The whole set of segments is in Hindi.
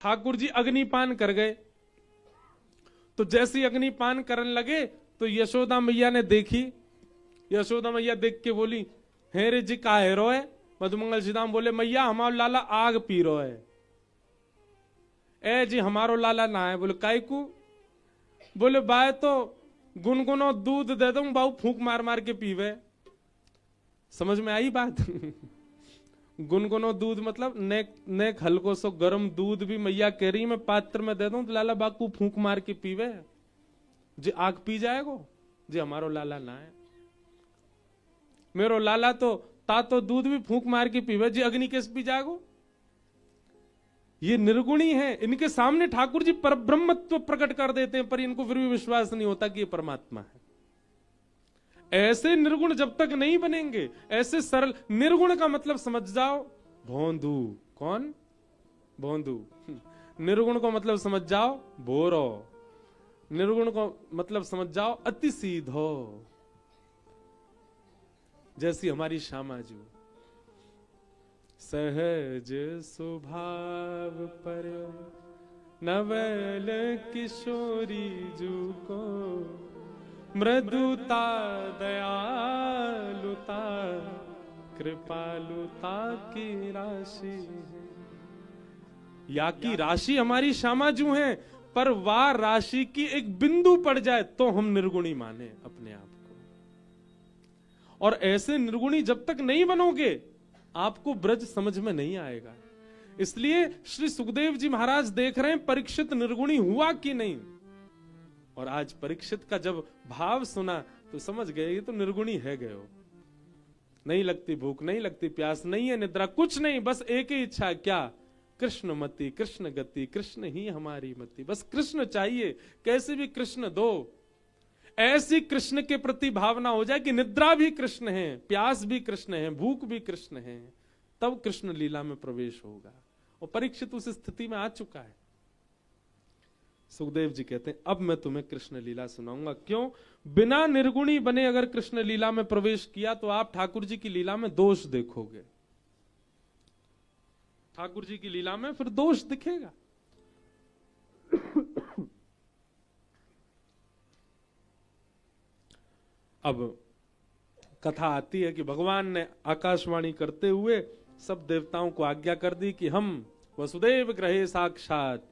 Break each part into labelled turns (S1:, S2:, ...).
S1: ठाकुर जी अग्निपान कर गए। तो जैसे ही अग्निपान करने लगे तो यशोदा मैया ने देखी। यशोदा मैया देख के बोली, हे रे जी का हेरो है? मधुमंगल सीताम बोले, मैया हमारो लाला आग पी रो है। ए जी हमारो लाला ना है। बोले काय को? बोले बाय तो गुनगुनो दूध दे दूं बाऊ फूंक मार मार के पीवे। समझ में आई बात? गुनगुनो दूध मतलब नेक हल्को सो गर्म दूध भी मैया कह रही मैं पात्र में दे दूं तो लाला बाकू फूंक मार के पीवे जी आग पी जाएगो जी हमारो लाला ना है। मेरो लाला तो तातो दूध भी फूंक मार के पीवे जी अग्नि कैसे पी जाएगो? ये निर्गुणी है। इनके सामने ठाकुर जी परब्रह्मत्व प्रकट कर देते हैं पर इनको फिर भी विश्वास नहीं होता कि ये परमात्मा है। ऐसे निर्गुण जब तक नहीं बनेंगे, ऐसे सरल निर्गुण का मतलब समझ जाओ भोंदू। कौन? भोंदू। निर्गुण को मतलब समझ जाओ बोरो। निर्गुण को मतलब समझ जाओ अति सीधो। जैसी हमारी श्यामा जी, सहज स्वभाव पर नवल किशोरी जू को मृदुता दयालुता कृपालुता की राशि है। या की राशि हमारी श्यामा जू है, पर वाह राशि की एक बिंदु पड़ जाए तो हम निर्गुणी माने अपने आप को। और ऐसे निर्गुणी जब तक नहीं बनोगे आपको ब्रज समझ में नहीं आएगा। इसलिए श्री सुखदेव जी महाराज देख रहे हैं परीक्षित निर्गुणी हुआ कि नहीं। और आज परीक्षित का जब भाव सुना तो समझ गए ये तो निर्गुणी है गयो। नहीं लगती भूख, नहीं लगती प्यास, नहीं है निद्रा, कुछ नहीं, बस एक ही इच्छा। क्या? कृष्ण मति, कृष्ण गति, कृष्ण ही हमारी मति। बस कृष्ण चाहिए, कैसे भी कृष्ण दो। ऐसी कृष्ण के प्रति भावना हो जाए कि निद्रा भी कृष्ण है, प्यास भी कृष्ण है, भूख भी कृष्ण है, तब कृष्ण लीला में प्रवेश होगा। और परीक्षित उस स्थिति में आ चुका है। सुखदेव जी कहते हैं अब मैं तुम्हें कृष्ण लीला सुनाऊंगा। क्यों? बिना निर्गुणी बने अगर कृष्ण लीला में प्रवेश किया तो आप ठाकुर जी की लीला में दोष देखोगे। ठाकुर जी की लीला में फिर दोष दिखेगा। अब कथा आती है कि भगवान ने आकाशवाणी करते हुए सब देवताओं को आज्ञा कर दी कि हम वसुदेव ग्रहे साक्षात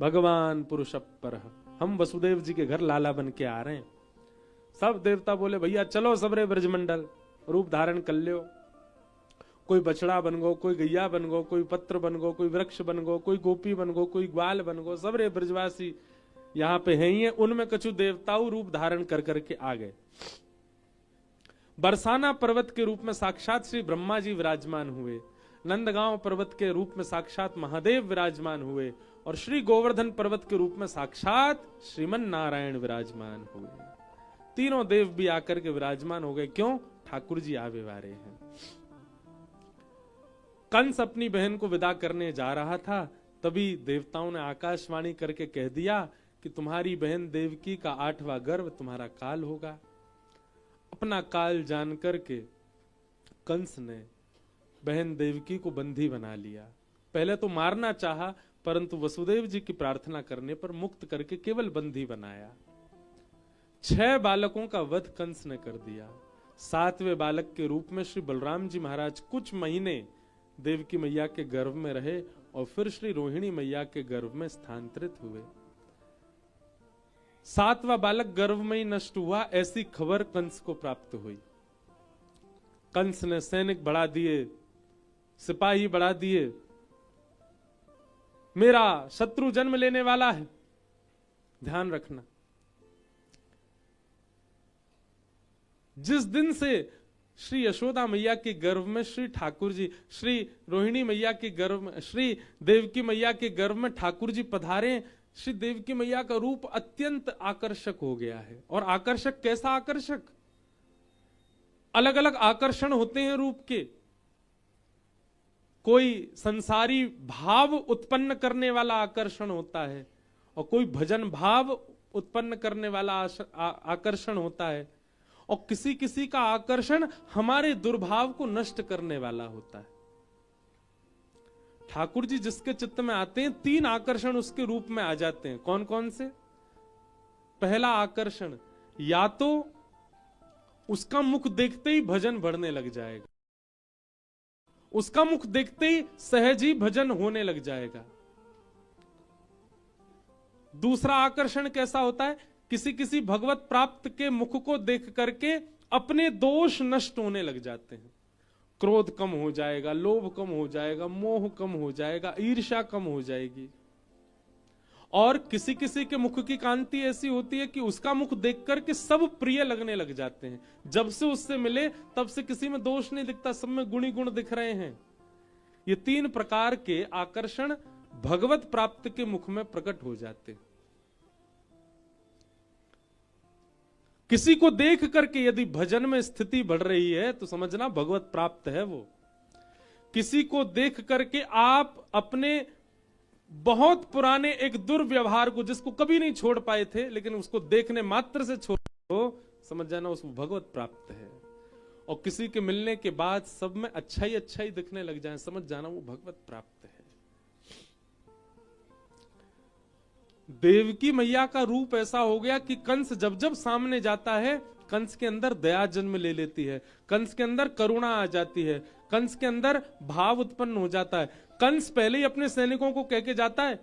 S1: भगवान पुरुष पर, हम वसुदेव जी के घर लाला बन के आ रहे हैं। सब देवता बोले भैया चलो सबरे ब्रजमंडल रूप धारण कर लो। कोई बछड़ा बन गो, कोई गैया बन गो, कोई पत्र बन गो, कोई वृक्ष बन गो, कोई गोपी बन गो, कोई ग्वाल बन गो। सबरे ब्रजवासी यहाँ पे हैं ही है। उनमें कछु देवताओं रूप धारण कर करके आ गए। बरसाना पर्वत के रूप में साक्षात श्री ब्रह्मा जी विराजमान हुए। नंदगांव पर्वत के रूप में साक्षात महादेव विराजमान हुए। और श्री गोवर्धन पर्वत के रूप में साक्षात श्रीमन नारायण विराजमान हुए। तीनों देव भी आकर के विराजमान हो गए। क्यों? ठाकुर जी आवे वारे हैं। कंस अपनी बहन को विदा करने जा रहा था, तभी देवताओं ने आकाशवाणी करके कह दिया कि तुम्हारी बहन देवकी का 8वां गर्भ तुम्हारा काल होगा। अपना काल जान करके कंस ने बहन देवकी को बंदी बना लिया। पहले तो मारना चाहा, परंतु वसुदेव जी की प्रार्थना करने पर मुक्त करके केवल बंदी बनाया। 6 बालकों का वध कंस ने कर दिया। 7वें बालक के रूप में श्री बलराम जी महाराज कुछ महीने देवकी मैया के गर्भ में रहे और फिर श्री रोहिणी मैया के गर्भ में स्थानांतरित हुए। 7वां बालक गर्भ में ही नष्ट हुआ, ऐसी खबर कंस को प्राप्त हुई। कंस ने सैनिक बढ़ा दिए, सिपाही बढ़ा दिए। मेरा शत्रु जन्म लेने वाला है, ध्यान रखना। जिस दिन से श्री यशोदा मैया के गर्भ में श्री ठाकुर जी, श्री रोहिणी मैया के गर्भ में, श्री देवकी मैया के गर्भ में ठाकुर जी पधारे, श्री देवकी मैया का रूप अत्यंत आकर्षक हो गया है। और आकर्षक कैसा आकर्षक? अलग अलग आकर्षण होते हैं रूप के। कोई संसारी भाव उत्पन्न करने वाला आकर्षण होता है और कोई भजन भाव उत्पन्न करने वाला आकर्षण होता है, और किसी किसी का आकर्षण हमारे दुर्भाव को नष्ट करने वाला होता है। ठाकुर जी जिसके चित्त में आते हैं, 3 आकर्षण उसके रूप में आ जाते हैं। कौन कौन से? पहला आकर्षण, या तो उसका मुख देखते ही भजन बढ़ने लग जाएगा, उसका मुख देखते ही सहज ही भजन होने लग जाएगा। दूसरा आकर्षण कैसा होता है? किसी किसी भगवत प्राप्त के मुख को देख करके अपने दोष नष्ट होने लग जाते हैं। क्रोध कम हो जाएगा, लोभ कम हो जाएगा, मोह कम हो जाएगा, ईर्ष्या कम हो जाएगी। और किसी किसी के मुख की कांति ऐसी होती है कि उसका मुख देख करके सब प्रिय लगने लग जाते हैं। जब से उससे मिले तब से किसी में दोष नहीं दिखता, सब में गुणी गुण दिख रहे हैं। ये 3 प्रकार के आकर्षण भगवत प्राप्त के मुख में प्रकट हो जाते हैं। किसी को देख करके यदि भजन में स्थिति बढ़ रही है तो समझना भगवत प्राप्त है वो। किसी को देख करके आप अपने बहुत पुराने एक दुर्व्यवहार को, जिसको कभी नहीं छोड़ पाए थे, लेकिन उसको देखने मात्र से छोड़ दो, समझ जाना उसको भगवत प्राप्त है। और किसी के मिलने के बाद सब में अच्छा ही दिखने लग जाए, समझ जाना वो भगवत प्राप्त है। देवकी मैया का रूप ऐसा हो गया कि कंस जब जब सामने जाता है, कंस के अंदर दया जन्म ले लेती है, कंस के अंदर करुणा आ जाती है, कंस के अंदर भाव उत्पन्न हो जाता है। कंस पहले ही अपने सैनिकों को कह के जाता है,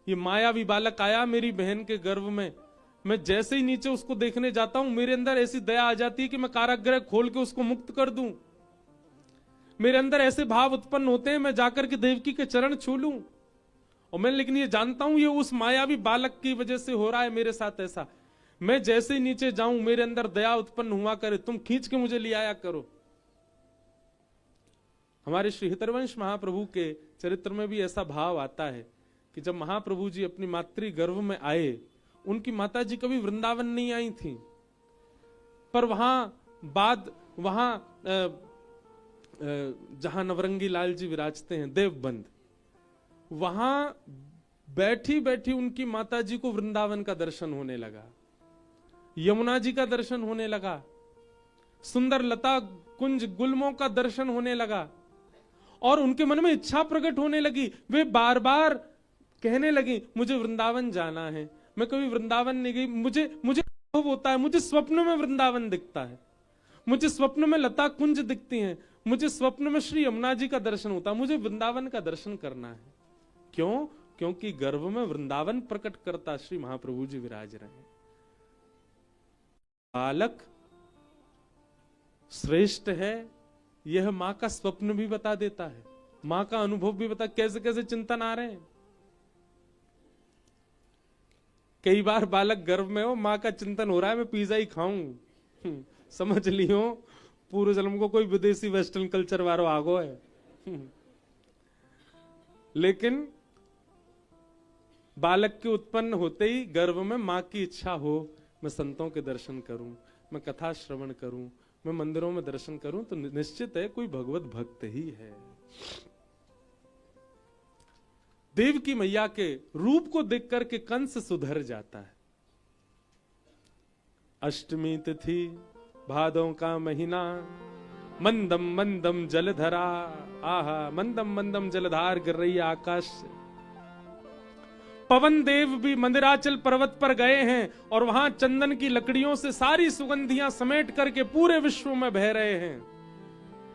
S1: ये मायावी बालक आया मेरी बहन के गर्भ में, मैं जैसे ही नीचे उसको देखने जाता हूं मेरे अंदर ऐसी दया आ जाती है कि मैं कारागृह खोल के उसको मुक्त कर दूं। मेरे अंदर ऐसे भाव उत्पन्न होते हैं मैं जाकर के देवकी के चरण छू लूं। और मैं लेकिन ये जानता हूं ये उस मायावी बालक की वजह से हो रहा है मेरे साथ ऐसा। मैं जैसे ही नीचे जाऊं मेरे अंदर दया उत्पन्न हुआ करे, तुम खींच के मुझे ले आया करो। हमारे श्री हितरवंश महाप्रभु के चरित्र में भी ऐसा भाव आता है कि जब महाप्रभु जी अपनी मातृ गर्भ में आए, उनकी माता जी कभी वृंदावन नहीं आई थी, पर वहां जहां नवरंगी लाल जी विराजते हैं देवबंद, वहां बैठी बैठी उनकी माता जी को वृंदावन का दर्शन होने लगा, यमुना जी का दर्शन होने लगा, सुंदर लता कुंज गुलमों का दर्शन होने लगा। और उनके मन में इच्छा प्रकट होने लगी, वे बार बार कहने लगी मुझे वृंदावन जाना है, मैं कभी वृंदावन नहीं गई, मुझे अनुभव होता है, मुझे स्वप्न में वृंदावन दिखता है, मुझे स्वप्न में लता कुंज दिखती हैं, मुझे स्वप्न में श्री यमुना जी का दर्शन होता है, मुझे वृंदावन का दर्शन करना है। क्यों? क्योंकि गर्भ में वृंदावन प्रकट करता श्री महाप्रभु जी विराज रहे हैं। बालक श्रेष्ठ है यह मां का स्वप्न भी बता देता है, मां का अनुभव भी बता, कैसे कैसे चिंतन आ रहे हैं। कई बार बालक गर्भ में हो, मां का चिंतन हो रहा है मैं पिज्जा ही खाऊं, समझ लियो पूर्व जन्म को कोई विदेशी वेस्टर्न कल्चर वालो आगो है। लेकिन बालक के उत्पन्न होते ही गर्भ में मां की इच्छा हो मैं संतों के दर्शन करूं, मैं कथा श्रवण करूं, मैं मंदिरों में दर्शन करूं, तो निश्चित है कोई भगवत भक्त ही है। देवकी मैया के रूप को देख करके कंस सुधर जाता है। अष्टमी तिथि भादों का महीना, मंदम मंदम जलधरा, आहा मंदम मंदम जलधार गिर रही आकाश से। पवन देव भी मंदिराचल पर्वत पर गए हैं और वहां चंदन की लकड़ियों से सारी सुगंधियां समेट करके पूरे विश्व में बह रहे हैं।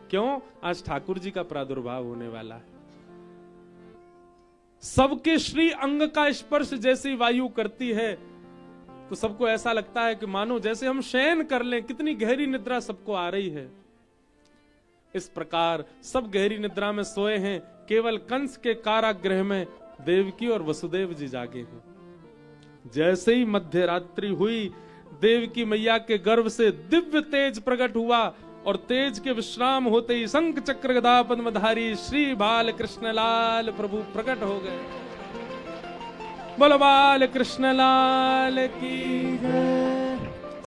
S1: क्यों? आज ठाकुर जी का प्रादुर्भाव होने वाला है। सबके श्री अंग का स्पर्श जैसी वायु करती है तो सबको ऐसा लगता है कि मानो जैसे हम शयन कर लें, कितनी गहरी निद्रा सबको आ रही है। इस प्रकार सब गहरी निद्रा में सोए हैं, केवल कंस के कारागृह में देवकी और वसुदेव जी जागे हैं। जैसे ही मध्य रात्रि हुई, देवकी मैया के गर्भ से दिव्य तेज प्रकट हुआ और तेज के विश्राम होते ही शंख चक्र गदा पद्मधारी श्री बाल कृष्ण लाल प्रभु प्रकट हो गए। बोलो बाल कृष्ण लाल की जय।